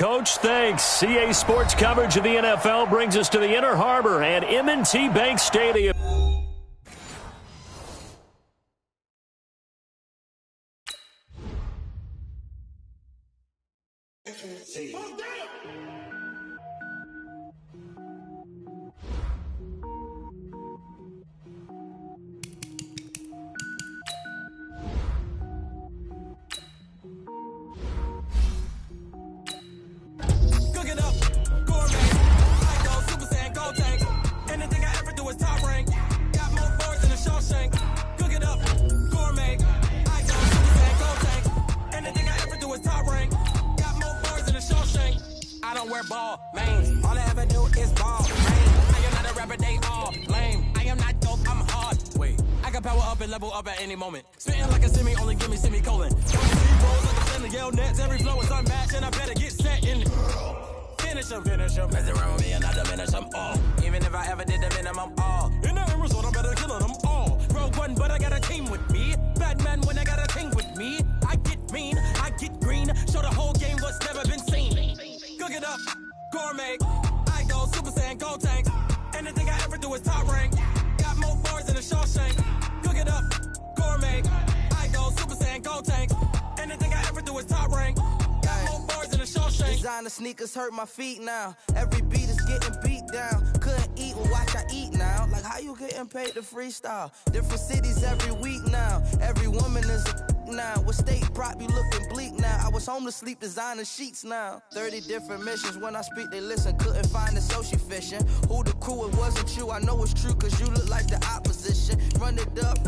Coach. Thanks. CA Sports coverage of the NFL brings us to the Inner Harbor at M&T Bank Stadium. Ball, lame. All I ever do is ball, lame. I am not a rapper, they all lame. I am not dope, I'm hard. Wait, I can power up and level up at any moment. Spitting like a semi, only give me semicolon. Rolls like a center, yell nets. Every flow is unmatched, and I better get set in. Finish them. Mess around with me and I diminish them all. Even if I ever did the minimum, all. In the end result, I'm better killing them all. Rogue one, but I got a team with me. Batman when I got a king with me. I get mean, I get green. Show the whole game what's never been seen. Cook it up, gourmet. I go Super Saiyan, Gold Tank. Anything I ever do is top rank. Got more bars than a Shawshank. Cook it up, gourmet. I go Super Saiyan, Gold Tank. Anything I ever do is top rank. Got more bars than a Shawshank. Designer sneakers hurt my feet now. Every beat is getting beat down. Couldn't eat, well watch I eat now. Like how you getting paid to freestyle? Different cities every week now. Every woman is a now. With state prop, you looking bleak now. I was home to sleep, designer sheets now. 30 different missions. When I speak, they listen. Couldn't find it, so she fishing. Who the crew, it wasn't you. I know it's true, cause you look like the opposition. Run it up.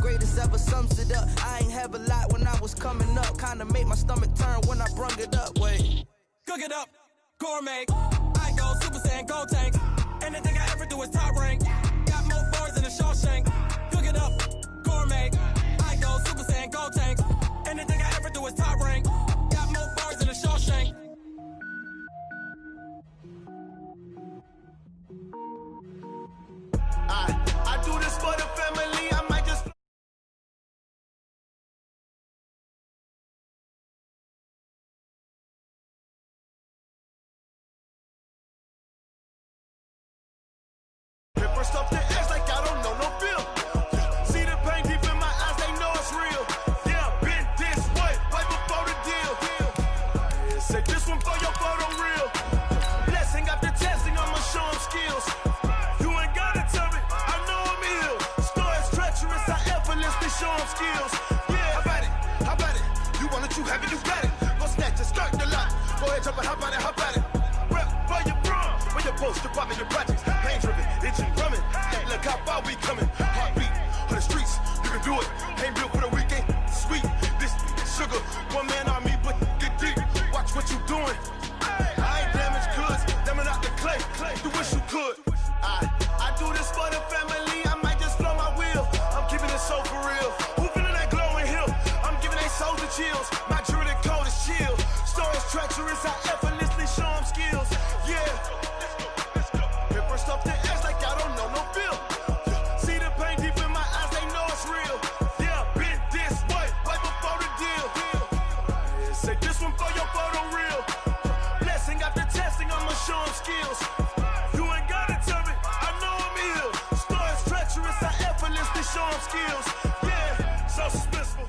Greatest ever sums it up. I ain't have a lot when I was coming up. Kinda made my stomach turn when I brung it up. Wait. Cook it up, gourmet. I go Super Saiyan, Gold Tank. Anything I ever do is top rank. Got more bars than a Shawshank. Cook it up, gourmet. I go Super Saiyan, Gold Tank. Anything I ever do is top rank. Got more bars than a Shawshank. I do this for the family. I might just stuff the edge like I don't know no feel. See the pain deep in my eyes, they know it's real. Yeah, been this way, right before the deal. Yeah, say this one for your photo real. Blessing after testing, I'ma show them skills. You ain't gotta tell me, I know I'm ill. Story's treacherous, I effortlessly show them skills. Yeah, how about it? You want it, you have it, you got it. Go snatch it, start the lot. Go ahead, jump it, how about it? Rep for your bro, for your post, your pop, and your projects. Pain driven, itching, drumming. Look how far we coming. Heartbeat on the streets, you can do it. Ain't built for the weekend. Sweet, this sugar. One man army, but get deep. Watch what you doing. I ain't damaged goods, damn it out the clay. You wish you could. I do this for the family. I might just blow my wheel. I'm keeping it so for real. Who feeling that glowing hill? I'm giving they souls the chills. My druidic code is chill. Stories treacherous, I effortlessly show them skills. Yeah. Stuff the edge like I don't know no feel. See the pain deep in my eyes, they know it's real. Yeah, been this way, right before the deal. Yeah, say this one for your photo real. Blessing after testing, I'ma show them skills. You ain't gotta tell me, I know I'm ill. Stories treacherous, I effortlessly show them skills. Yeah, so suspenseful.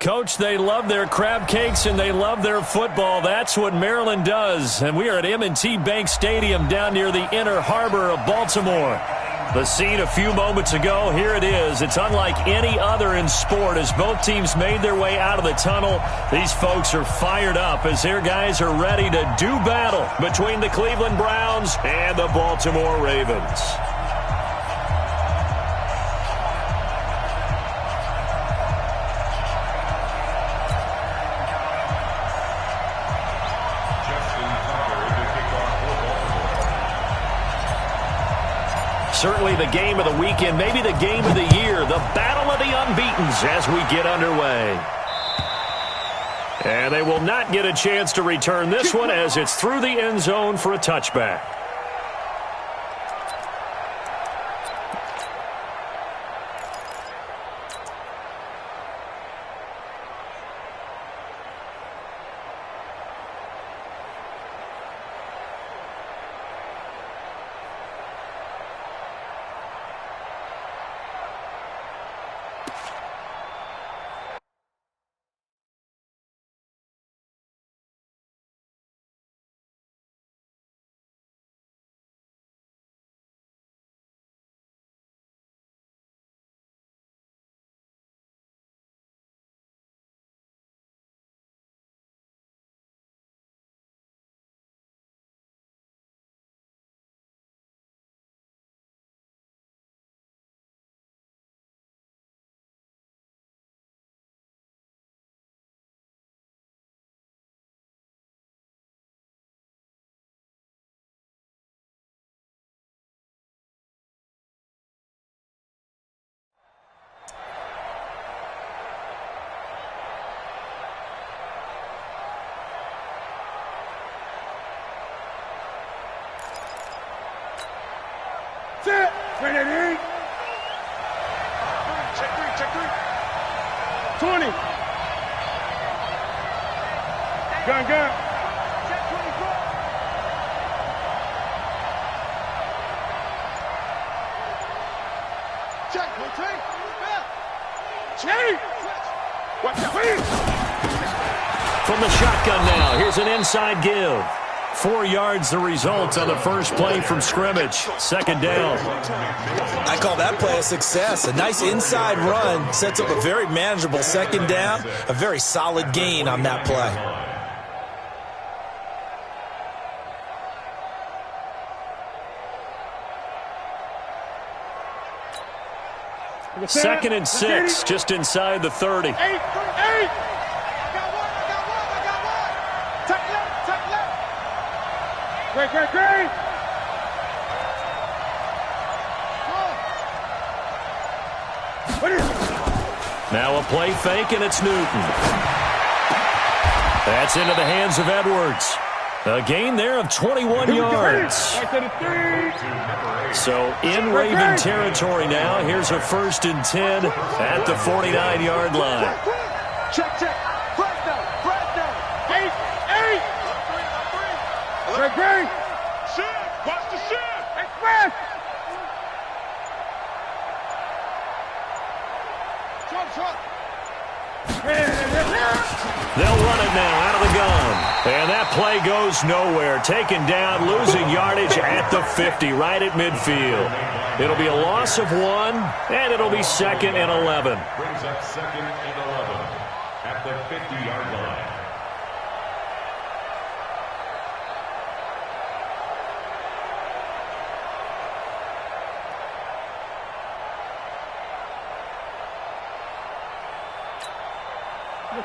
Coach, they love their crab cakes and they love their football. That's what Maryland does. And we are at M&T Bank Stadium down near the Inner Harbor of Baltimore. The scene a few moments ago, here it is. It's unlike any other in sport as both teams made their way out of the tunnel. These folks are fired up as their guys are ready to do battle between the Cleveland Browns and the Baltimore Ravens. Certainly the game of the weekend, maybe the game of the year, the battle of the unbeatens as we get underway. And they will not get a chance to return this one as it's through the end zone for a touchback. Ready? Check three. 20. Gun. Check 24. Check, rotate. Check. Watch out. From the shotgun now, here's an inside give. 4 yards the result on the first play from scrimmage. Second down. I call that play a success. A nice inside run sets up a very manageable second down. A very solid gain on that play. Second and 6, just inside the 30. 8. I got one. Tuck left. Great. What is it? Now a play fake, and it's Newton. That's into the hands of Edwards. A gain there of 21 yards. So in Raven territory now. Here's a 1st and 10 at the 49-yard line. Check. Press down. 8. Great. Shift. Watch the shift. Express. Trump. They'll run it now out of the gun. And that play goes nowhere. Taken down, losing yardage at the 50, right at midfield. It'll be a loss of 1, and it'll be 2nd and 11. Brings up 2nd and 11 at the 50-yard line.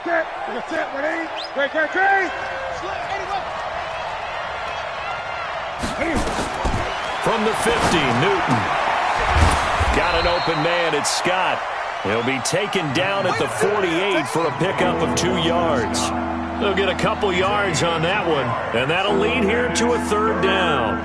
That's it. Ready? Great. From the 50, Newton. Got an open man. It's Scott. He'll be taken down at the 48 for a pickup of 2 yards. They'll get a couple yards on that one, and that'll lead here to a 3rd down.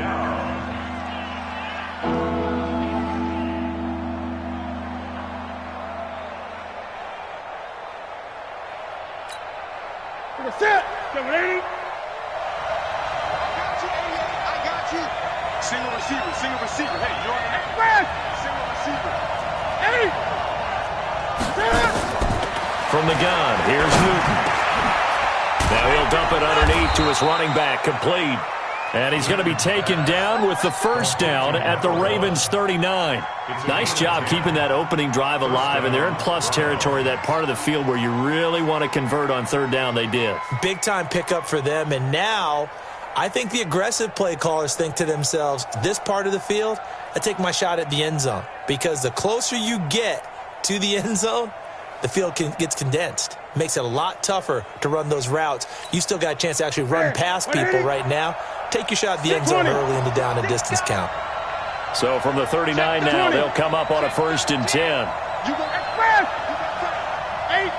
That's it. Ready? I got you. Single receiver. Hey, you're on the express. Single receiver. 8. From the gun, here's Newton. Now he'll dump it underneath to his running back, complete. And he's going to be taken down with the 1st down at the Ravens 39. Nice job keeping that opening drive alive, and they're in plus territory, that part of the field where you really want to convert on 3rd down. They did. Big-time pickup for them, and now I think the aggressive play callers think to themselves, this part of the field, I take my shot at the end zone, because the closer you get to the end zone, the field gets condensed. Makes it a lot tougher to run those routes. You still got a chance to actually run past people right now. Take your shot at the end zone early in the down and distance count. So from the 39 now, they'll come up on a 1st and 10. You go express. 8.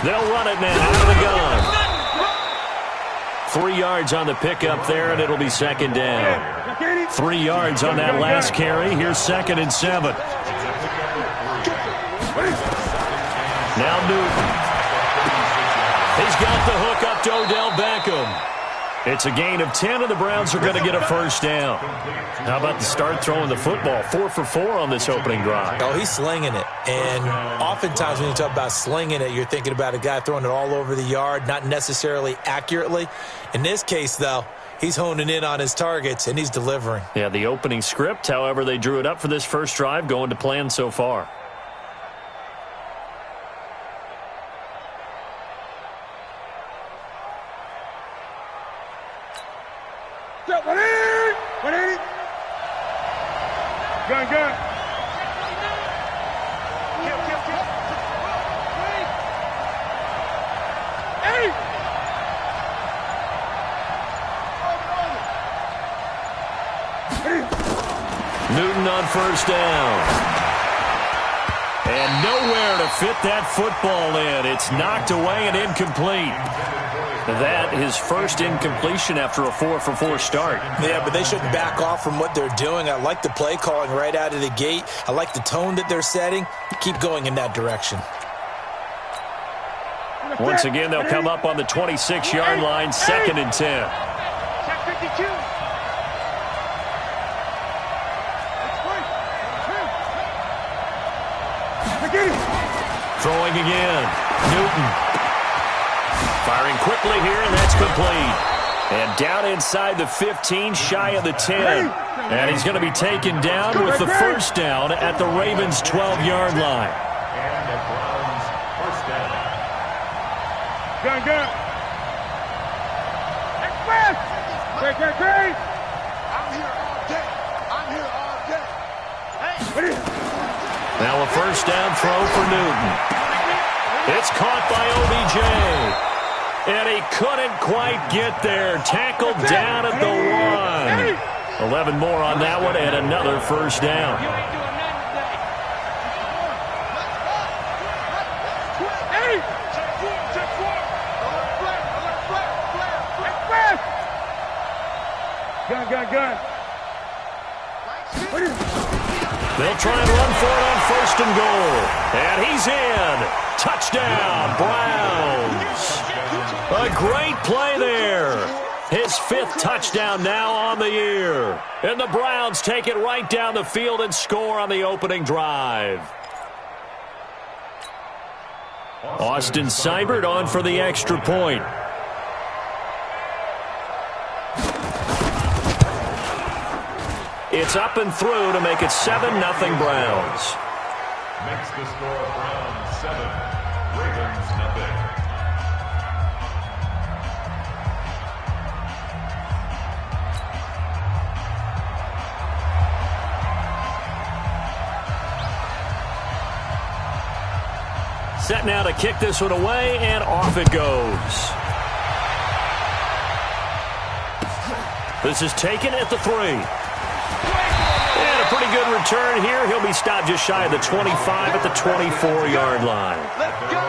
They'll run it now out of the gun. 3 yards on the pickup there, and it'll be 2nd down. 3 yards on that last carry. Here's 2nd and 7. Now Newton. He's got the hook up to Odell Beckham. It's a gain of 10, and the Browns are going to get a 1st down. How about the start throwing the football? 4 for 4 on this opening drive. Oh, he's slinging it. And oftentimes when you talk about slinging it, you're thinking about a guy throwing it all over the yard, not necessarily accurately. In this case, though, he's honing in on his targets, and he's delivering. Yeah, the opening script, however, they drew it up for this first drive, going to plan so far. Ready? Gun. Kill. 8. Newton on 1st down. And nowhere to fit that football in. It's knocked away and incomplete. That his first incompletion after a 4-for-4 start. Yeah, but they shouldn't back off from what they're doing. I like the play calling right out of the gate. I like the tone that they're setting. Keep going in that direction. Once again, they'll come up on the 26-yard line, 2nd and 10. Throwing again. Newton. Firing quickly here, and that's complete. And down inside the 15, shy of the 10. And he's going to be taken down with the first down at the Ravens' 12-yard line. And the Browns' first down. Gun. Express! Great. I'm here all day. Hey! Now a first down throw for Newton. It's caught by OBJ. And he couldn't quite get there. Tackled down at the 1. 11 more on that one and another first down. Gun. They'll try and run for it on 1st and goal. And he's in. Touchdown, Browns. A great play there. His 5th touchdown now on the year. And the Browns take it right down the field and score on the opening drive. Austin Seibert on for the extra point. It's up and through to make it 7-0 Browns. Makes the score Browns 7, Ravens 0. Set now to kick this one away, and off it goes. This is taken at the 3. And a pretty good return here. He'll be stopped just shy of the 25 at the 24-yard line. Let's go.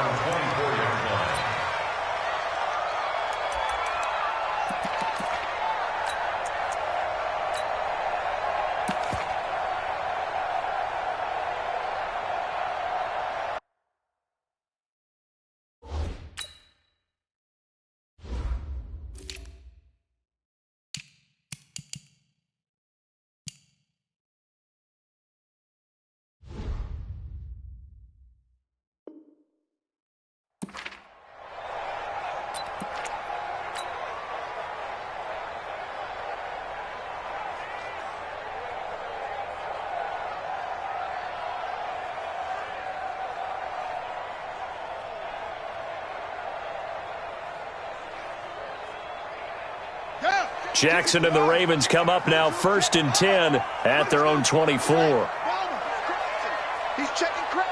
Jackson and the Ravens come up now 1st and 10 at their own 24. He's checking crack.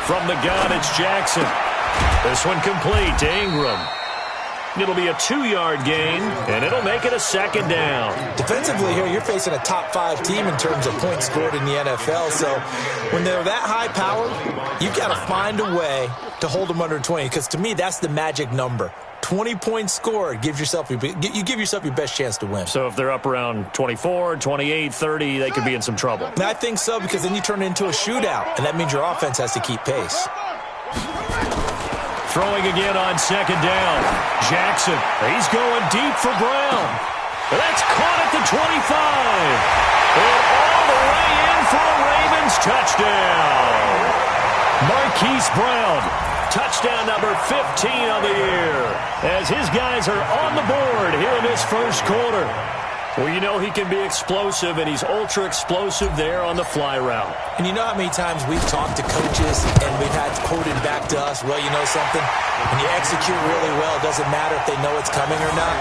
From the gun, it's Jackson. This one complete to Ingram. It'll be a 2-yard gain, and it'll make it a 2nd down. Defensively here, you're facing a top 5 team in terms of points scored in the NFL. So when they're that high powered, you've got to find a way to hold them under 20, because to me, that's the magic number. 20 points scored, you give yourself your best chance to win. So if they're up around 24, 28, 30, they could be in some trouble. I think so, because then you turn it into a shootout, and that means your offense has to keep pace. Throwing again on 2nd down. Jackson, he's going deep for Brown. That's caught at the 25. And all the way in for a Ravens touchdown. Marquise Brown. Touchdown number 15 on the year, as his guys are on the board here in this first quarter. Well, you know he can be explosive, and he's ultra-explosive there on the fly route. And you know how many times we've talked to coaches and we've had quoted back to us, well, you know something? When you execute really well, it doesn't matter if they know it's coming or not.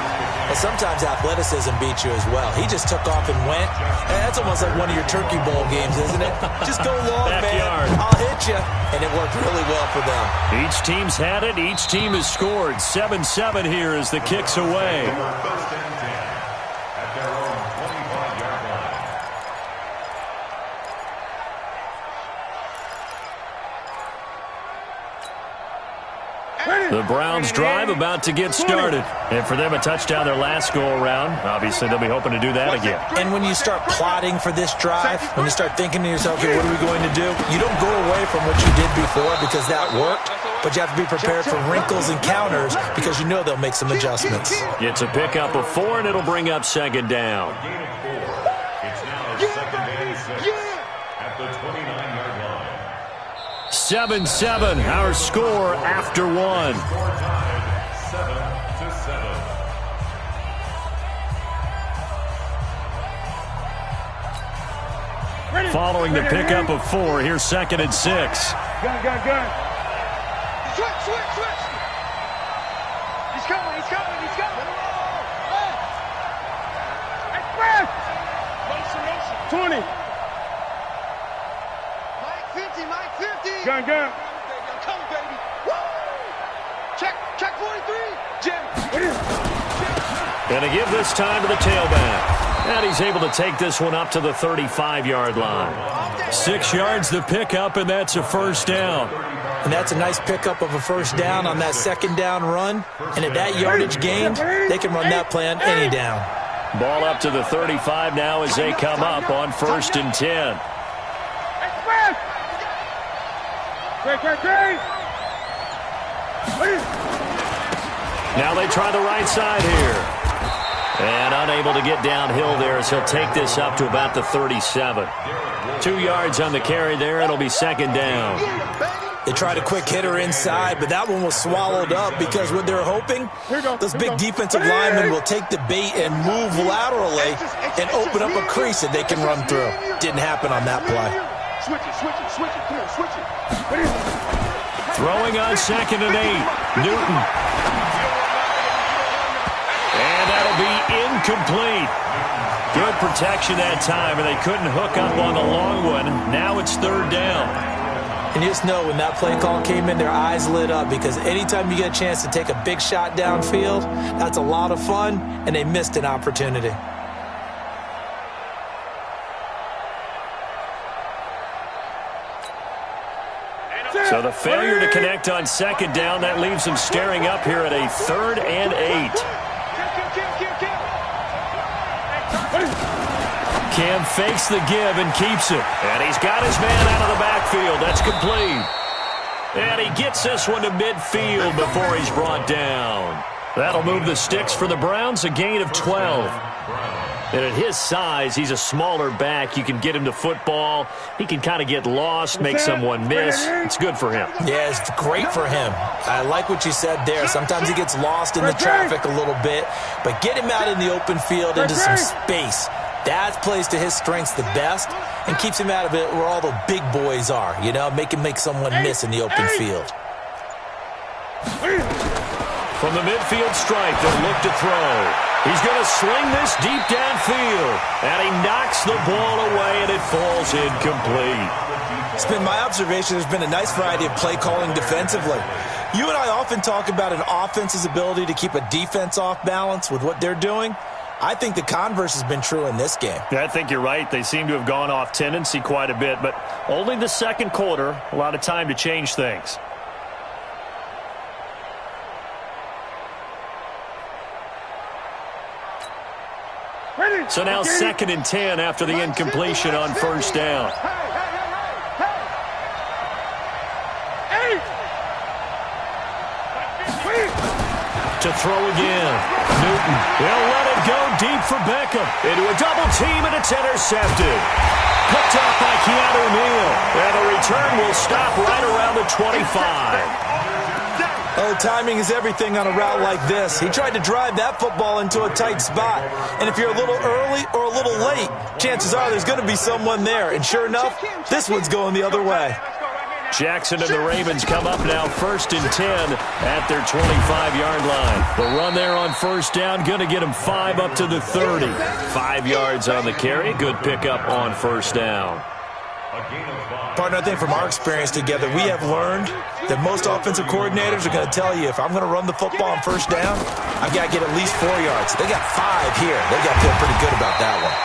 But sometimes athleticism beats you as well. He just took off and went. And that's almost like one of your Turkey Bowl games, isn't it? Just go long, Backyard. man. I'll hit you. And it worked really well for them. Each team's had it. Each team has scored. 7-7 here as the kick's away. First and 10 at their own 25-yard line. The Browns drive about to get started. And for them, a touchdown their last go-around. Obviously, they'll be hoping to do that again. And when you start plotting for this drive, when you start thinking to yourself, okay, what are we going to do? You don't go away from what you did before because that worked, but you have to be prepared for wrinkles and counters because you know they'll make some adjustments. It's a pickup of 4, and it'll bring up second down. It's now second and 6 at the 29-yard line. 7-7, our score after 1. Score tied 7-7. Following the pickup of 4, here's second and 6. Gun. Switch. He's coming. Express. 20. Mike 50. Gun. I'm coming, baby. Woo! Check 43. Jim. Gonna give this time to the tailback. And he's able to take this one up to the 35-yard line. 6 yards the pickup, and that's a first down. And that's a nice pickup of a first down on that second down run. And at that yardage gained, they can run that play on any down. Ball up to the 35 now as they come up on 1st and 10. Now they try the right side here. And unable to get downhill there as he'll take this up to about the 37. 2 yards on the carry there. It'll be second down. They tried a quick hitter inside, but that one was swallowed up because what they're hoping, those big defensive linemen will take the bait and move laterally and open up a crease that they can run through. Didn't happen on that play. Switch it. Come on, switch it. Throwing on 2nd and 8. Newton. And that'll be incomplete. Good protection that time, and they couldn't hook up on the long one. Now it's 3rd down. And you just know when that play call came in, their eyes lit up because anytime you get a chance to take a big shot downfield, that's a lot of fun, and they missed an opportunity. So the failure to connect on 2nd down, that leaves them staring up here at a 3rd and 8. Cam fakes the give and keeps it. And he's got his man out of the backfield. That's complete. And he gets this one to midfield before he's brought down. That'll move the sticks for the Browns, a gain of 12. And at his size, he's a smaller back. You can get him to football. He can kind of get lost, make someone miss. It's good for him. Yeah, it's great for him. I like what you said there. Sometimes he gets lost in the traffic a little bit, but get him out in the open field into some space. That plays to his strengths the best and keeps him out of it where all the big boys are, you know, make somone miss in the open field. From the midfield stripe, they'll look to throw. He's going to sling this deep downfield, and he knocks the ball away, and it falls incomplete. It's been my observation there's been a nice variety of play calling defensively. You and I often talk about an offense's ability to keep a defense off balance with what they're doing. I think the converse has been true in this game. Yeah, I think you're right. They seem to have gone off tendency quite a bit, but only the second quarter, a lot of time to change things. So now 2nd and 10 after the incompletion on 1st down. To throw again. Newton. He'll let it go deep for Beckham. Into a double team, and it's intercepted. Picked off by Keanu Neal. And the return will stop right around the 25. Oh, timing is everything on a route like this. He tried to drive that football into a tight spot. And if you're a little early or a little late, chances are there's going to be someone there. And sure enough, this one's going the other way. Jackson and the Ravens come up now 1st and 10 at their 25-yard line. The run there on 1st down, going to get him 5 up to the 30. 5 yards on the carry. Good pickup on 1st down. Partner, I think from our experience together, we have learned that most offensive coordinators are going to tell you if I'm going to run the football on 1st down, I've got to get at least 4 yards. They got 5 here. They got to feel pretty good about that one.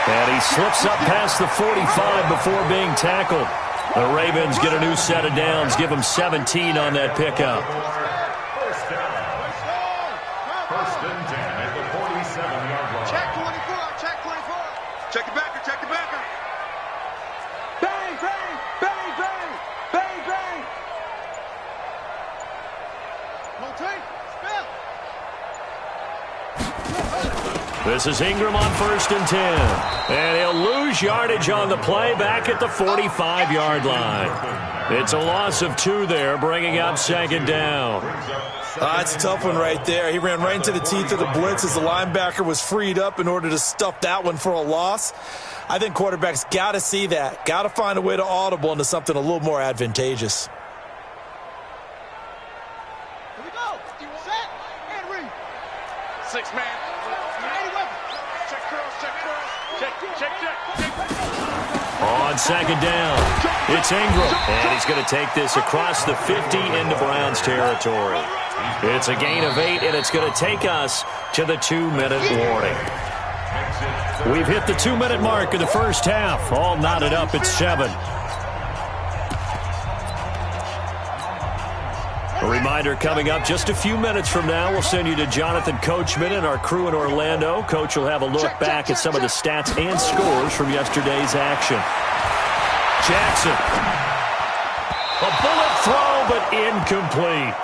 And he slips up past the 45 before being tackled. The Ravens get a new set of downs, give them 17 on that pickup. This is Ingram on 1st and 10. And he'll lose yardage on the play back at the 45-yard line. It's a loss of 2 there, bringing up 2nd down. That's a tough one right there. He ran right into the teeth of the blitz as the linebacker was freed up in order to stuff that one for a loss. I think quarterbacks got to see that. Got to find a way to audible into something a little more advantageous. Here we go. Set and read. 6 man. On 2nd down, it's Ingram. And he's going to take this across the 50 into Browns territory. It's a gain of 8, and it's going to take us to the 2-minute warning. We've hit the 2-minute mark in the first half. All knotted up at 7. A reminder coming up just a few minutes from now, we'll send you to Jonathan Coachman and our crew in Orlando. Coach will have a look back at some of the stats and scores from yesterday's action. Jackson. A bullet throw, but incomplete.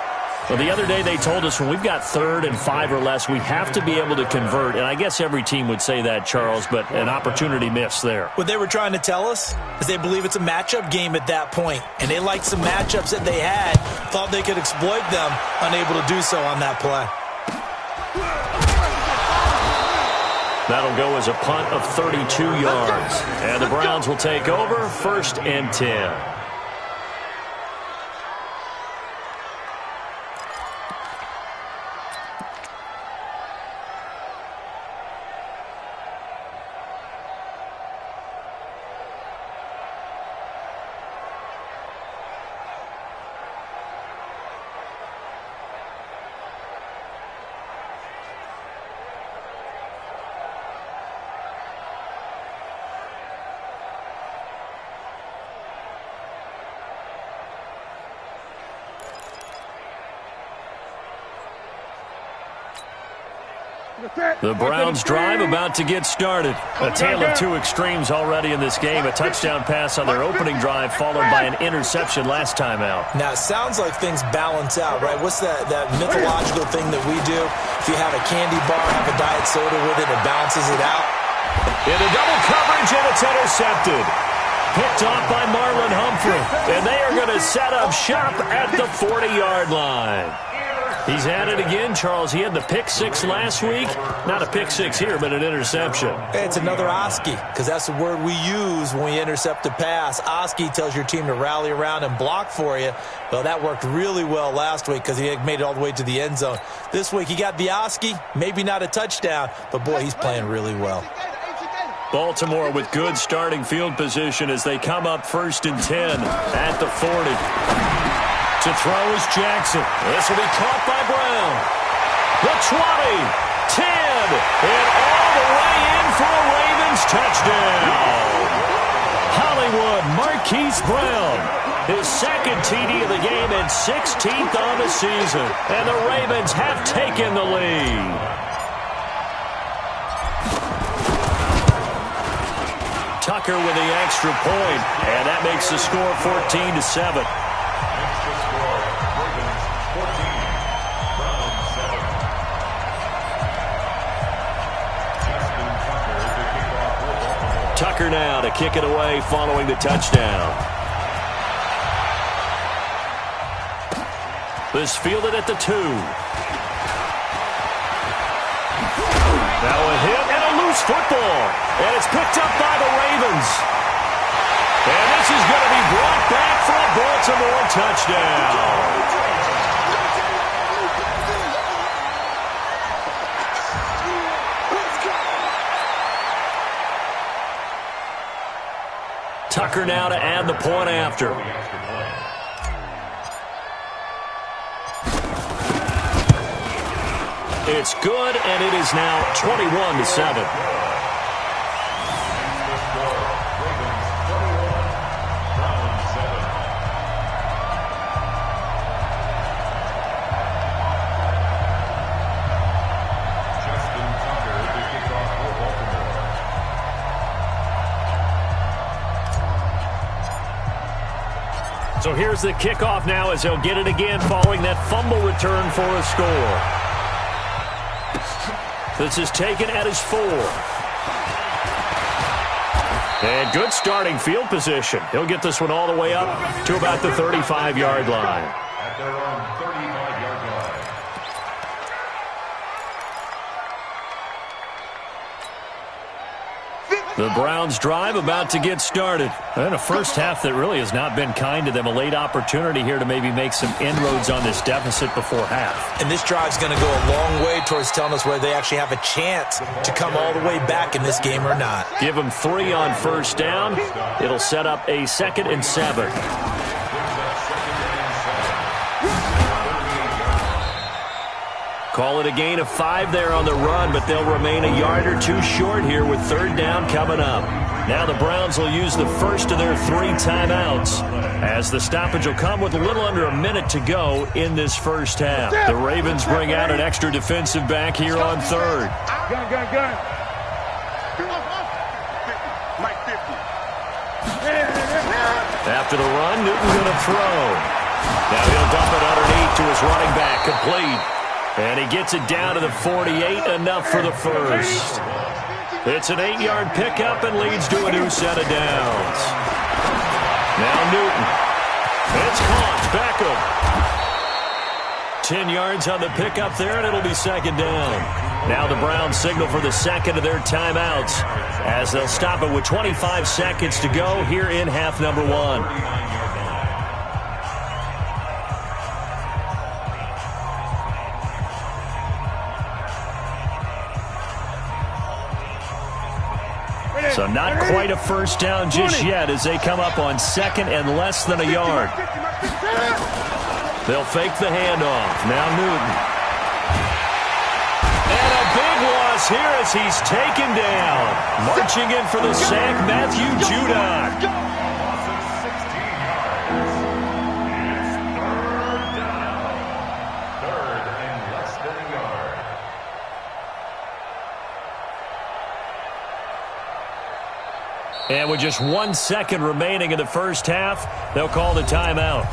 Well, the other day they told us when we've got 3rd and 5 or less, we have to be able to convert. And I guess every team would say that, Charles, but an opportunity missed there. What they were trying to tell us is they believe it's a matchup game at that point. And they liked some matchups that they had, thought they could exploit them, unable to do so on that play. That'll go as a punt of 32 yards. And the Browns will take over 1st and 10. The Browns drive about to get started. A tale of 2 extremes already in this game. A touchdown pass on their opening drive followed by an interception last time out. Now, it sounds like things balance out, right? What's that mythological thing that we do? If you have a candy bar, have a diet soda with it, it balances it out. In a double coverage, and it's intercepted. Picked off by Marlon Humphrey. And they are going to set up shop at the 40-yard line. He's at it again, Charles. He had the pick 6 last week. Not a pick 6 here, but an interception. It's another Oski, because that's the word we use when we intercept a pass. Oski tells your team to rally around and block for you. Well, that worked really well last week because he made it all the way to the end zone. This week he got the Oski, maybe not a touchdown, but boy, he's playing really well. Baltimore with good starting field position as they come up 1st and 10 at the 40. To throw is Jackson. This will be caught by Brown. The 20, 10, and all the way in for a Ravens touchdown. Hollywood Marquise Brown. His 2nd TD of the game and 16th on the season. And the Ravens have taken the lead. Tucker with the extra point, and that makes the score 14-7. Tucker now to kick it away following the touchdown. This fielded at the 2. Now a hit and a loose football. And it's picked up by the Ravens. And this is going to be brought back for a Baltimore touchdown. Tucker now to add the point after. It's good, and it is now 21-7. So here's the kickoff now as they'll get it again following that fumble return for a score. This is taken at his 4. And good starting field position. He'll get this one all the way up to about the 35-yard line. At their own 35-yard line. The Browns drive about to get started. And a first half that really has not been kind to them. A late opportunity here to maybe make some inroads on this deficit before half. And this drive's going to go a long way towards telling us whether they actually have a chance to come all the way back in this game or not. Give them 3 on first down. It'll set up a 2nd and 7. Call it a gain of 5 there on the run, but they'll remain a yard or 2 short here with 3rd down coming up. Now the Browns will use the first of their 3 timeouts, as the stoppage will come with a little under a minute to go in this first half. The Ravens bring out an extra defensive back here on 3rd. Gun. Mike 50. After the run, Newton going to throw. Now he'll dump it underneath to his running back, complete. And he gets it down to the 48, enough for the first. It's an 8-yard pickup and leads to a new set of downs. Now Newton. It's caught. Beckham. 10 yards on the pickup there, and it'll be 2nd down. Now the Browns signal for the 2nd of their timeouts, as they'll stop it with 25 seconds to go here in half number 1. So not quite a first down just yet as they come up on 2nd and less than a yard. They'll fake the handoff. Now Newton. And a big loss here as he's taken down. Marching in for the sack, Matthew Judon. And with just 1 second remaining in the first half, they'll call the timeout.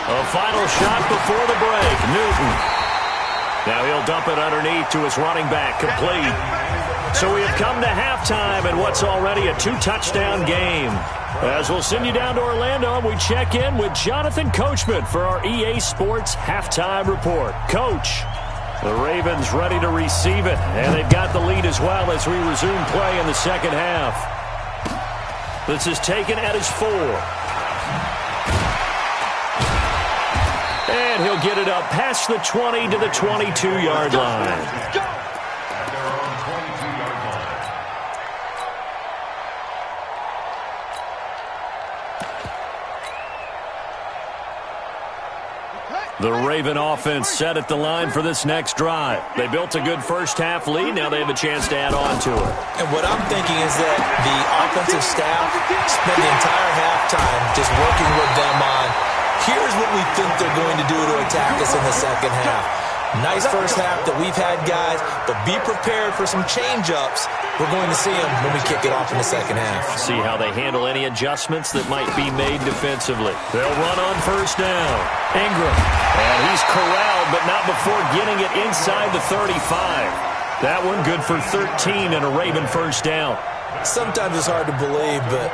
A final shot before the break. Newton. Now he'll dump it underneath to his running back, complete. So we have come to halftime in what's already a 2-touchdown game. As we'll send you down to Orlando, and we check in with Jonathan Coachman for our EA Sports Halftime Report. Coach, the Ravens ready to receive it, and they've got the lead as well as we resume play in the second half. This is taken at his 4. And he'll get it up past the 20 to the 22-yard line. The Raven offense set at the line for this next drive. They built a good first-half lead. Now they have a chance to add on to it. And what I'm thinking is that the offensive staff spent the entire halftime just working with them on, here's what we think they're going to do to attack us in the second half. Nice first half that we've had, guys, but be prepared for some change-ups. We're going to see them when we kick it off in the second half. See how they handle any adjustments that might be made defensively. They'll run on first down. Ingram. And he's corralled, but not before getting it inside the 35. That one good for 13 and a Raven first down. Sometimes it's hard to believe, but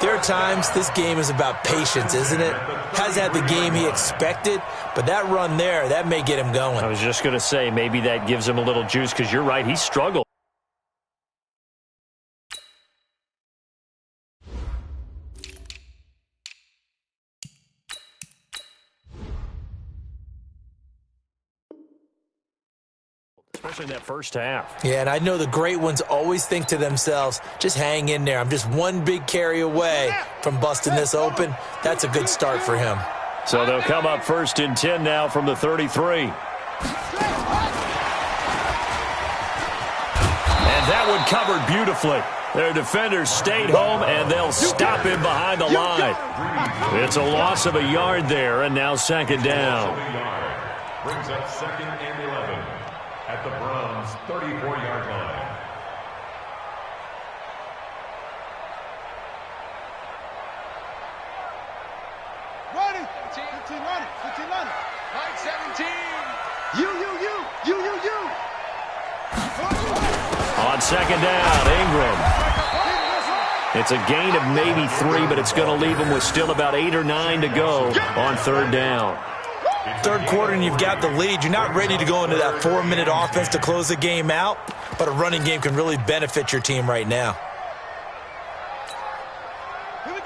there are times this game is about patience, isn't it? Has had the game he expected, but that run there, that may get him going. I was just going to say, maybe that gives him a little juice, because you're right, he struggled. especially in that first half. Yeah, and I know the great ones always think to themselves, just hang in there. I'm just one big carry away from busting this open. That's a good start for him. So they'll come up 1st and 10 now from the 33. And that one covered beautifully. Their defenders stayed home, and they'll stop him behind the line. It's a loss of a yard there, and now 2nd down. Brings up 2nd and 11 at the Browns' 34-yard line. Run it. 15, run it. 15, run it. 17. You. On 2nd down, Ingram. It's a gain of maybe 3, but it's going to leave them with still about 8 or 9 to go on 3rd down. Third quarter and you've got the lead. You're not ready to go into that 4-minute offense to close the game out, but a running game can really benefit your team right now.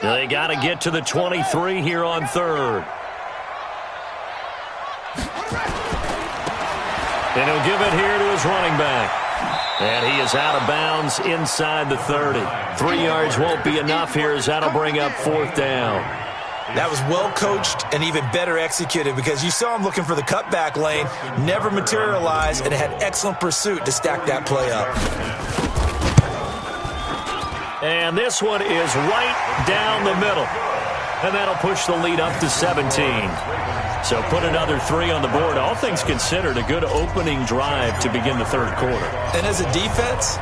They got to get to the 23 here on 3rd. And he'll give it here to his running back. And he is out of bounds inside the 30. 3 yards won't be enough here as that'll bring up 4th down. That was well coached and even better executed because you saw him looking for the cutback lane, never materialized, and had excellent pursuit to stack that play up. And this one is right down the middle. And that'll push the lead up to 17. So put another 3 on the board. All things considered, a good opening drive to begin the 3rd quarter. And as a defense,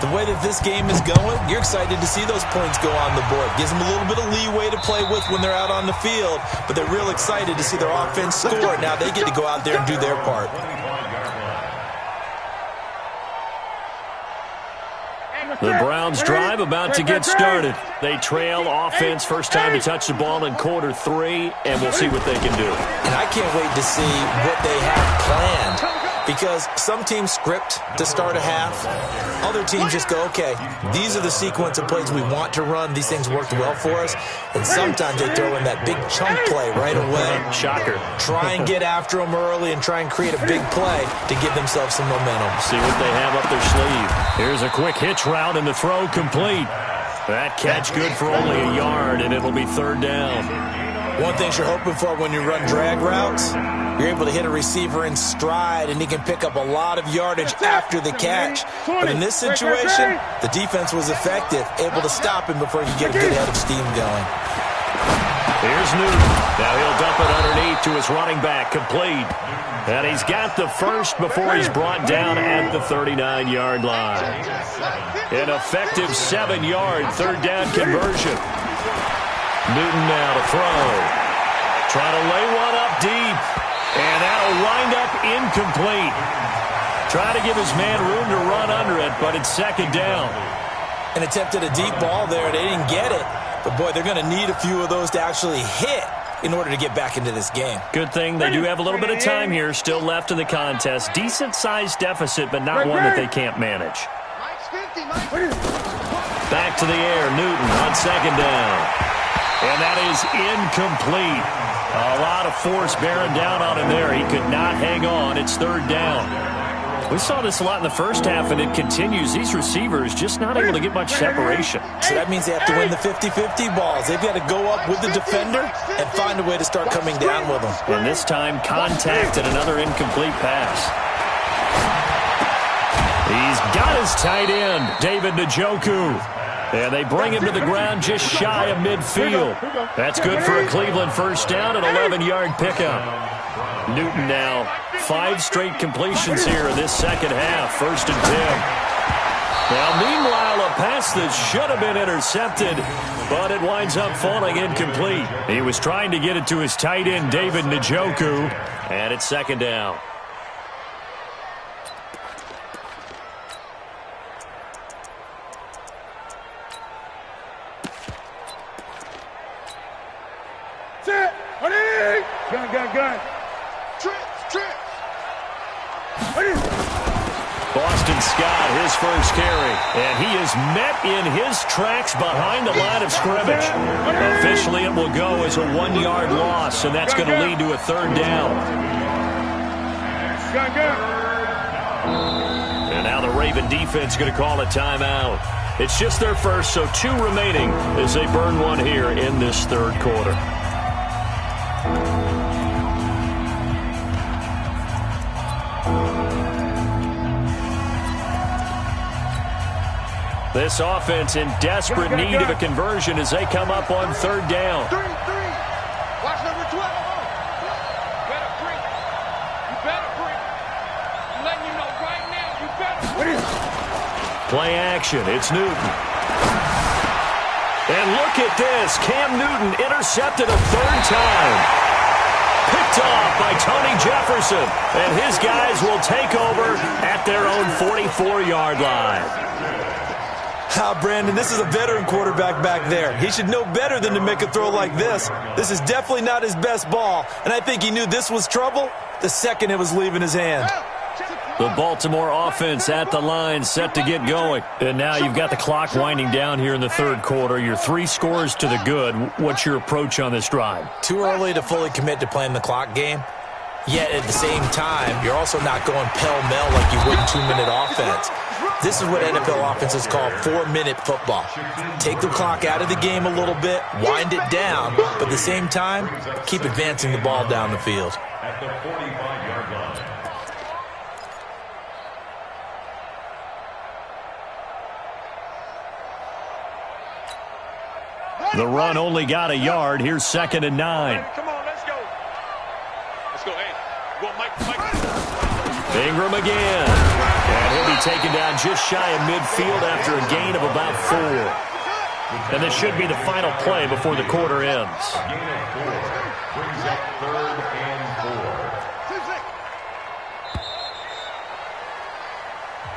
the way that this game is going, you're excited to see those points go on the board. Gives them a little bit of leeway to play with when they're out on the field, but they're real excited to see their offense score. Now they get to go out there and do their part. The Browns drive about to get started. They trail offense first time to touch the ball in quarter 3, and we'll see what they can do. And I can't wait to see what they have planned because some teams script to start a half. Other teams just go, okay, these are the sequence of plays we want to run. These things worked well for us. And sometimes they throw in that big chunk play right away. Shocker. Try and get after them early and try and create a big play to give themselves some momentum. See what they have up their sleeve. Here's a quick hitch route and the throw complete. That catch good for only a yard, and it'll be 3rd down. One thing you're hoping for when you run drag routes, you're able to hit a receiver in stride, and he can pick up a lot of yardage after the catch. But in this situation, the defense was effective, able to stop him before he could get a good head of steam going. Here's Newton. Now he'll dump it underneath to his running back, complete. And he's got the first before he's brought down at the 39-yard line. An effective 7-yard 3rd down conversion. Newton now to throw. Trying to lay one up deep. And that'll wind up incomplete. Trying to give his man room to run under it, but it's 2nd down. And attempted a deep ball there. They didn't get it. But, boy, they're going to need a few of those to actually hit in order to get back into this game. Good thing they do have a little bit of time here still left in the contest. Decent-sized deficit, but not one that they can't manage. Back to the air, Newton on 2nd down. And that is incomplete. A lot of force bearing down on him there. He could not hang on. It's 3rd down. We saw this a lot in the first half, and it continues. These receivers just not able to get much separation. So that means they have to win the 50-50 balls. They've got to go up with the defender and find a way to start coming down with them. And this time, contact and another incomplete pass. He's got his tight end, David Njoku. And they bring him to the ground just shy of midfield. That's good for a Cleveland first down, an 11-yard pickup. Newton now 5 straight completions here in this 2nd half, 1st and 10. Now, meanwhile, a pass that should have been intercepted, but it winds up falling incomplete. He was trying to get it to his tight end, David Njoku, and it's 2nd down. Gun. Trip. Boston Scott, his first carry. And he is met in his tracks behind the line of scrimmage. Officially, it will go as a 1-yard loss, and that's going to lead to a 3rd down. Raven defense going to call a timeout. It's just their first, so 2 remaining as they burn one here in this third quarter. This offense in desperate need of a conversion as they come up on third down. 3. Watch number 12. Better bring. You better bring. I'm letting you know right now. You better bring. Play action. It's Newton. And look at this. Cam Newton intercepted a third time. Picked off by Tony Jefferson. And his guys will take over at their own 44-yard line. Brandon, this is a veteran quarterback back there. He should know better than to make a throw like this. This is definitely not his best ball, and I think he knew this was trouble the second it was leaving his hand. The Baltimore offense at the line, set to get going. And now you've got the clock winding down here in the third quarter. You're 3 scores to the good. What's your approach on this drive? Too early to fully commit to playing the clock game. Yet at the same time, you're also not going pell-mell like you would in 2-minute offense. This is what NFL offenses call 4-minute football. Take the clock out of the game a little bit, wind it down, but at the same time, keep advancing the ball down the field. At the 45-yard line. The run only got a yard. Here's 2nd and 9. Come on, let's go. Let's go. Hey, go, Mike. Ingram again. And he'll be taken down just shy of midfield after a gain of about 4. And this should be the final play before the quarter ends. Gain of 4. Brings up 3rd and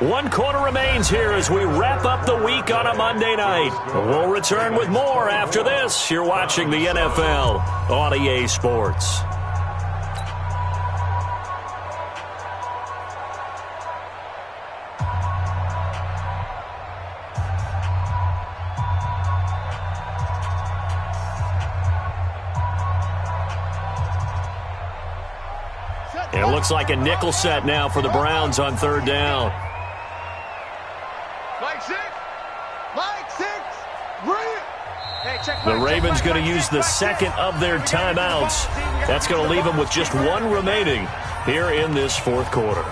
4. 1 quarter remains here as we wrap up the week on a Monday night. We'll return with more after this. You're watching the NFL on EA Sports. It looks like a nickel set now for the Browns on third down. The Ravens going to use the second of their timeouts. That's going to leave them with just 1 remaining here in this fourth quarter.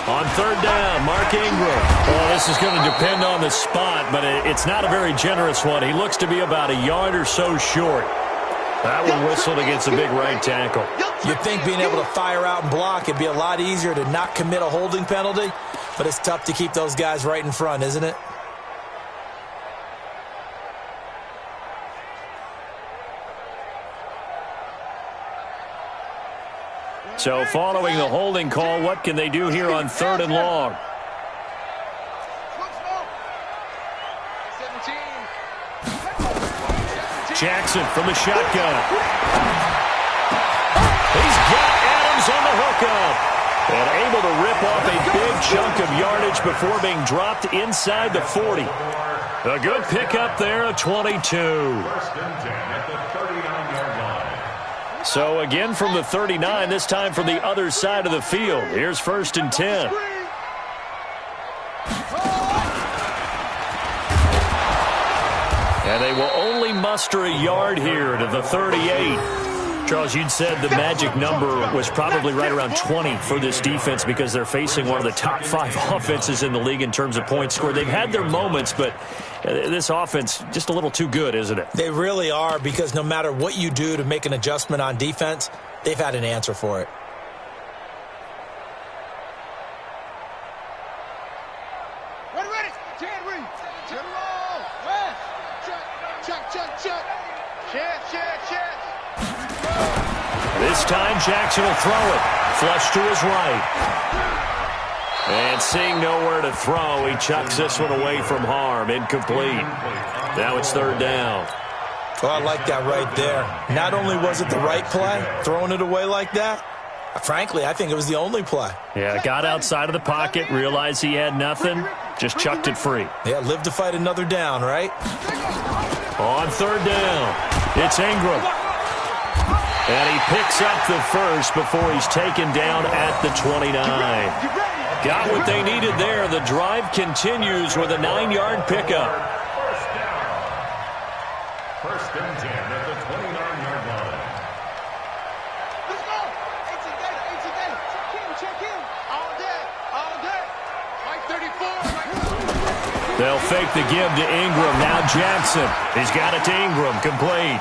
On third down, Mark Ingram. Well, this is going to depend on the spot, but it's not a very generous one. He looks to be about a yard or so short. That one whistled against a big right tackle. You'd think being able to fire out and block it'd be a lot easier to not commit a holding penalty, but it's tough to keep those guys right in front, isn't it? So following the holding call, what can they do here on 3rd and long? Jackson from the shotgun. He's got Adams on the hookup. And able to rip off a big chunk of yardage before being dropped inside the 40. A good pickup there, a 22. 1st and 10 at the 39-yard line. So again from the 39, this time from the other side of the field. Here's 1st and 10. And they will only muster a yard here to the 38. Charles, you'd said the magic number was probably right around 20 for this defense because they're facing one of the top 5 offenses in the league in terms of points scored. They've had their moments, but this offense just a little too good, isn't it? They really are, because no matter what you do to make an adjustment on defense, they've had an answer for it. This time Jackson will throw it. Flush to his right. And seeing nowhere to throw, he chucks this one away from harm. Incomplete. Now it's 3rd down. Well, I like that right there. Not only was it the right play, throwing it away like that, Frankly, I think it was the only play. Yeah, got outside of the pocket, realized he had nothing, just chucked it free. Yeah, live to fight another down, right? On third down, it's Ingram. And he picks up the first before he's taken down at the 29. Got what they needed there. The drive continues with a 9-yard pickup. First and 10 at the 29-yard line. Let's go. 18 Gator. Check in. All day. Mike 34. They'll fake the give to Ingram. Now Jackson. He's got it to Ingram. Complete.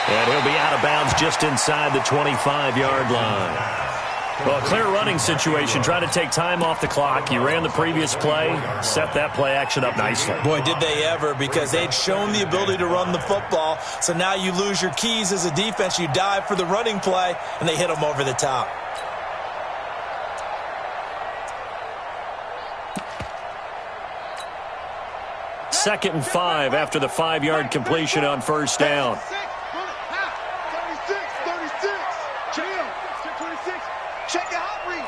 And he'll be out of bounds just inside the 25-yard line. Well, clear running situation. Try to take time off the clock. You ran the previous play. Set that play action up nicely. Boy, did they ever, because they'd shown the ability to run the football. So now you lose your keys as a defense. You dive for the running play, and they hit them over the top. Second and 5 after the 5-yard completion on first down. 36. Check your hot read.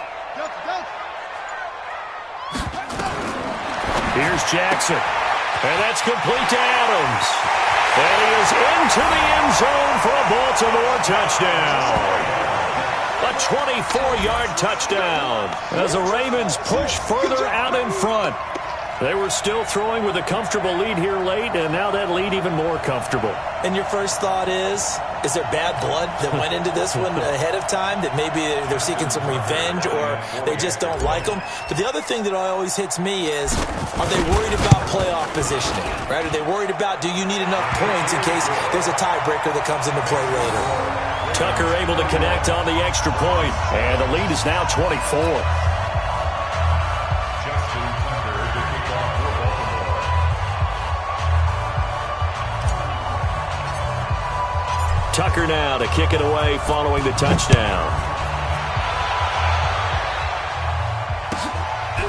Here's Jackson. And that's complete to Adams. And he is into the end zone for a Baltimore touchdown. A 24-yard touchdown as the Ravens push further out in front. They were still throwing with a comfortable lead here late, and now that lead even more comfortable. And your first thought is there bad blood that went into this one ahead of time, that maybe they're seeking some revenge or they just don't like them? But the other thing that always hits me is, are they worried about playoff positioning? Right? Are they worried about, do you need enough points in case there's a tiebreaker that comes into play later? Tucker able to connect on the extra point, and the lead is now 24. Tucker now to kick it away following the touchdown.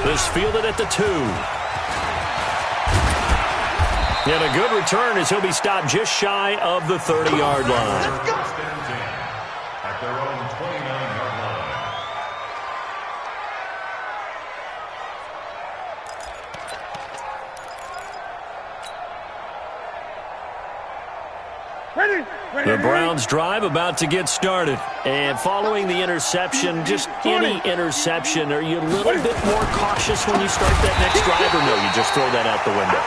This fielded at the 2. And a good return as he'll be stopped just shy of the 30-yard line. At their own 29-yard line. The Browns drive about to get started. And following the interception, just any interception, are you a little bit more cautious when you start that next drive, or no, you just throw that out the window?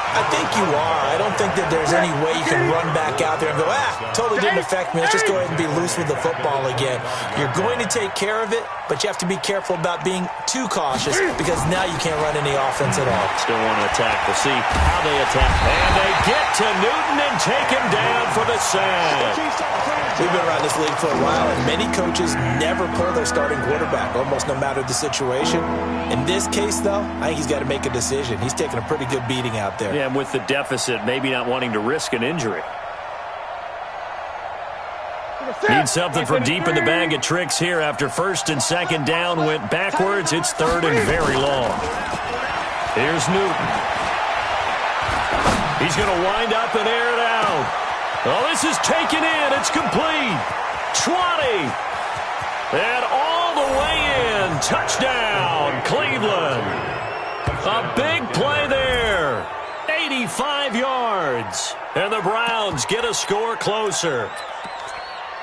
I think you are. I don't think that there's any way you can run back out there and go, totally didn't affect me. Let's just go ahead and be loose with the football again. You're going to take care of it, but you have to be careful about being too cautious, because now you can't run any offense at all. Still want to attack. We'll see how they attack. And they get to Newton and take him down for the sack. We've been around this league for a while, and many coaches never pull their starting quarterback, almost no matter the situation. In this case, though, I think he's got to make a decision. He's taking a pretty good beating out there. Yeah, and with the deficit, maybe not wanting to risk an injury. Need something from deep in the bag of tricks here after first and second down went backwards. It's third and very long. Here's Newton. He's going to wind up and air it out. Oh, this is taken in. It's complete. 20. And all the way in. Touchdown, Cleveland. A big play there. 85 yards. And the Browns get a score closer.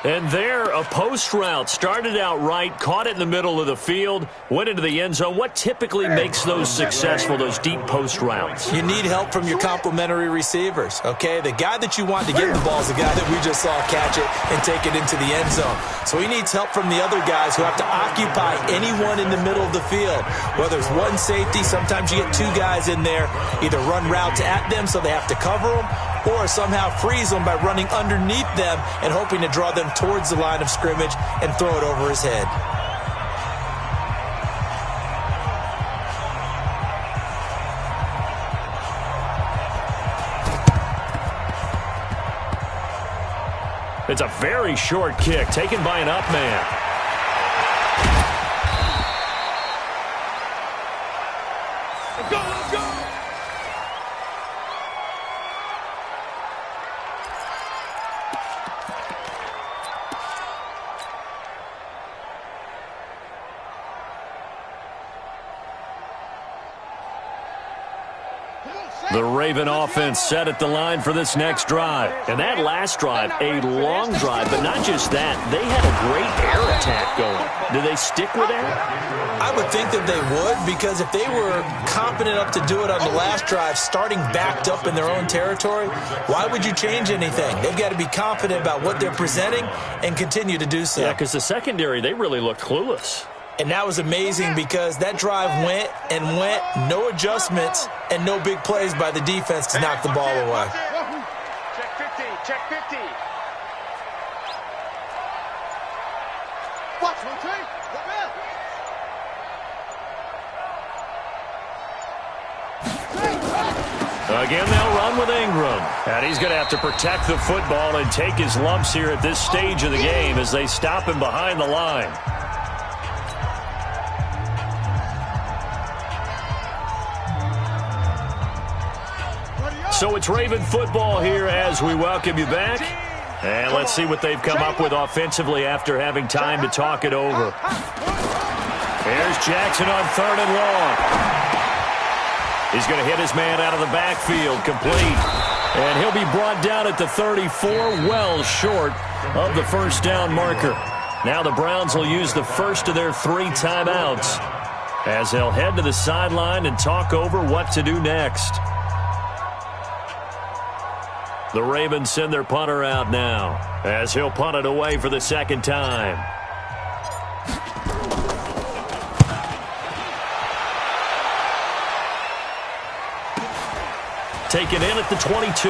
And there, a post route started out right, caught it in the middle of the field, went into the end zone. What typically makes those successful, those deep post routes? You need help from your complementary receivers, okay? The guy that you want to get the ball is the guy that we just saw catch it and take it into the end zone. So he needs help from the other guys who have to occupy anyone in the middle of the field. Whether it's one safety, sometimes you get two guys in there, either run routes at them so they have to cover them, or somehow freeze them by running underneath them and hoping to draw them towards the line of scrimmage and throw it over his head. It's a very short kick taken by an up man. The Raven offense set at the line for this next drive. And that last drive, a long drive, but not just that. They had a great air attack going. Do they stick with that? I would think that they would, because if they were confident enough to do it on the last drive, starting backed up in their own territory, why would you change anything? They've got to be confident about what they're presenting and continue to do so. Yeah, because the secondary, they really looked clueless. And that was amazing because that drive went and went, no adjustments, and no big plays by the defense to knock the ball away. Check 50, check 50. Watch, rotate. Again, they'll run with Ingram. And he's going to have to protect the football and take his lumps here at this stage of the game as they stop him behind the line. So it's Raven football here as we welcome you back. And let's see what they've come up with offensively after having time to talk it over. Here's Jackson on 3rd and long. He's going to hit his man out of the backfield, complete. And he'll be brought down at the 34, well short of the first down marker. Now the Browns will use the first of their 3 timeouts as they'll head to the sideline and talk over what to do next. The Ravens send their punter out now as he'll punt it away for the second time. Taken in at the 22.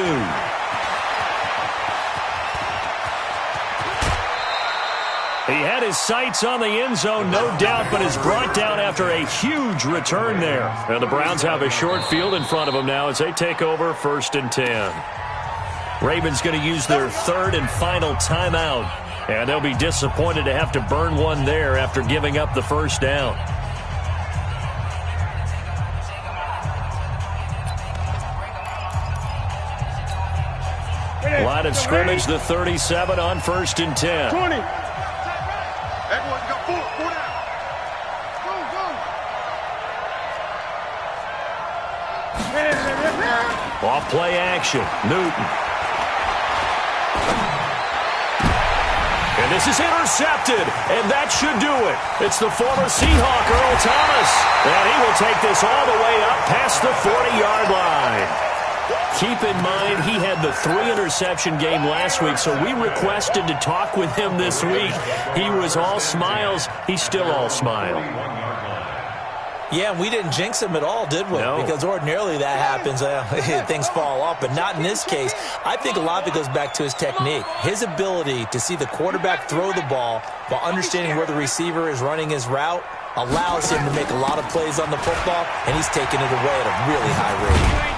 He had his sights on the end zone, no doubt, but is brought down after a huge return there. And the Browns have a short field in front of them now as they take over 1st and 10. Ravens going to use their 3rd and final timeout, and they'll be disappointed to have to burn one there after giving up the first down. Line of scrimmage, the 37 on 1st and 10. 20. Everyone go forward, down. Go. Off play action, Newton. And this is intercepted, and that should do it. It's the former Seahawk, Earl Thomas, and he will take this all the way up past the 40-yard line. Keep in mind, he had the 3-interception game last week, so we requested to talk with him this week. He was all smiles. He's still all smile. Yeah, we didn't jinx him at all, did we? No. Because ordinarily that happens. Things fall off, but not in this case. I think a lot of it goes back to his technique. His ability to see the quarterback throw the ball while understanding where the receiver is running his route allows him to make a lot of plays on the football, and he's taking it away at a really high rate.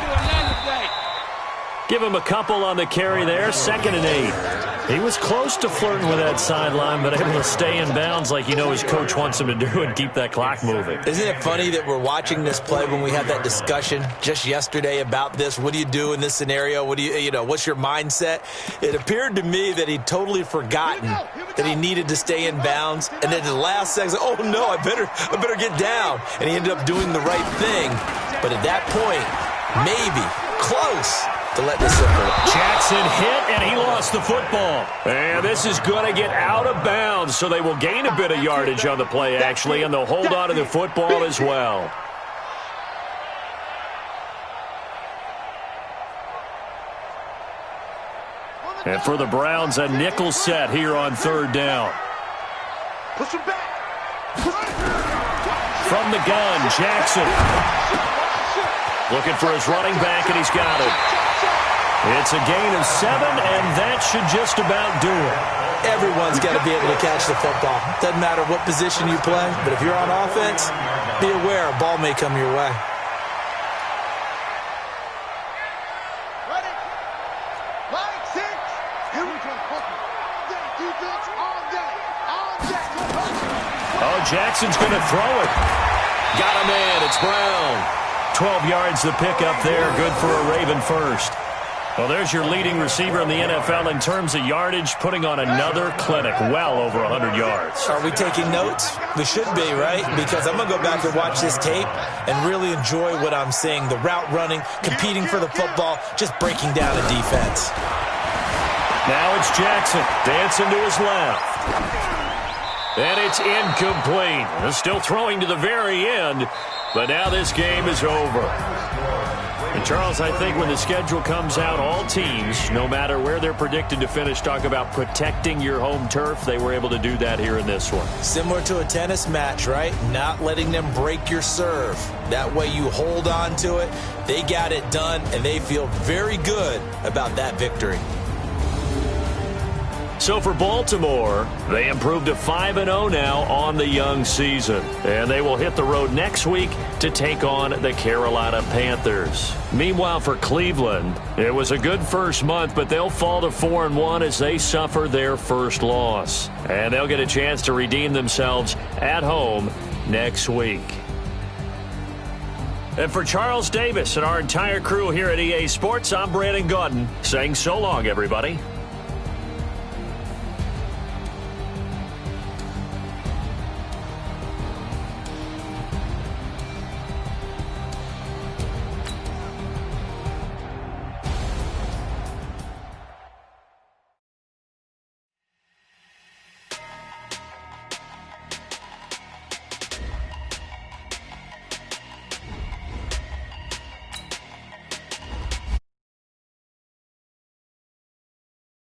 Give him a couple on the carry there, 2nd and 8. He was close to flirting with that sideline, but able to stay in bounds like his coach wants him to do and keep that clock moving. Isn't it funny that we're watching this play when we had that discussion just yesterday about this? What do you do in this scenario? What do what's your mindset? It appeared to me that he'd totally forgotten that he needed to stay in bounds, and then at the last second, oh no, I better get down. And he ended up doing the right thing. But at that point, maybe close to let this simple. Jackson hit, and he lost the football. And this is going to get out of bounds, so they will gain a bit of yardage on the play, actually, and they'll hold on to the football as well. And for the Browns, a nickel set here on 3rd down. Push him back. From the gun, Jackson. Looking for his running back, and he's got it. It's a gain of 7, and that should just about do it. Everyone's got to be able to catch the football. Doesn't matter what position you play, but if you're on offense, be aware a ball may come your way. Ready? Line 6. Here we go. Defense all day. All day. Oh, Jackson's going to throw it. Got a man. It's Brown. 12 yards the pickup there. Good for a Raven first. Well, there's your leading receiver in the NFL in terms of yardage, putting on another clinic, well over 100 yards. Are we taking notes? We should be, right? Because I'm going to go back and watch this tape and really enjoy what I'm seeing. The route running, competing for the football, just breaking down a defense. Now it's Jackson dancing to his left. And it's incomplete. They're still throwing to the very end, but now this game is over. And, Charles, I think when the schedule comes out, all teams, no matter where they're predicted to finish, talk about protecting your home turf. They were able to do that here in this one. Similar to a tennis match, right? Not letting them break your serve. That way you hold on to it. They got it done, and they feel very good about that victory. So for Baltimore, they improved to 5-0 now on the young season. And they will hit the road next week to take on the Carolina Panthers. Meanwhile, for Cleveland, it was a good first month, but they'll fall to 4-1 as they suffer their first loss. And they'll get a chance to redeem themselves at home next week. And for Charles Davis and our entire crew here at EA Sports, I'm Brandon Gaudin saying so long, everybody.